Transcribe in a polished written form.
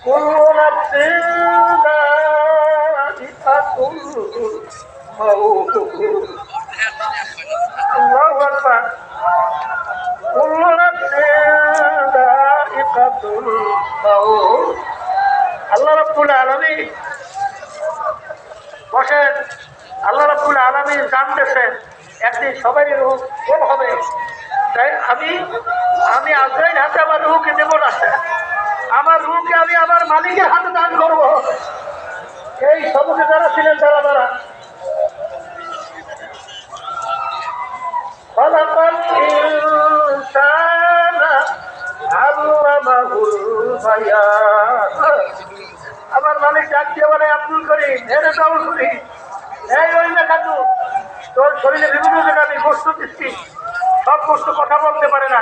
কুল্লু নাফসিন যায়িকাতুল মাউত। আল্লাহু আকবার। কুল্লু নাফসিন যায়িকাতুল মাউত। আল্লাহ রাব্বুল আলামিন বসেন। আল্লাহ রাব্বুল আলামিন জানতেছেন একদিন সবারই রূহ কম হবে। তাই আমি আজরাইল হাতে আমার রূহকে দেব না, আমার রূহকে আমি আমার মালিকের হাতে দান করব। এই সবকে যারা ছিলেন তারা খলাকাল ইনসানা আল্লামাহুল বায়ান। আমার মালিক ডাক দিয়ে বলে, আব্দুল করিম, হেরে যাও করিম, এই ওই না খাতু, তোর শরীরে বিভিন্ন জায়গায় আমি গোস্ত দিচ্ছি, সব গোস্ত কথা বলতে পারে না।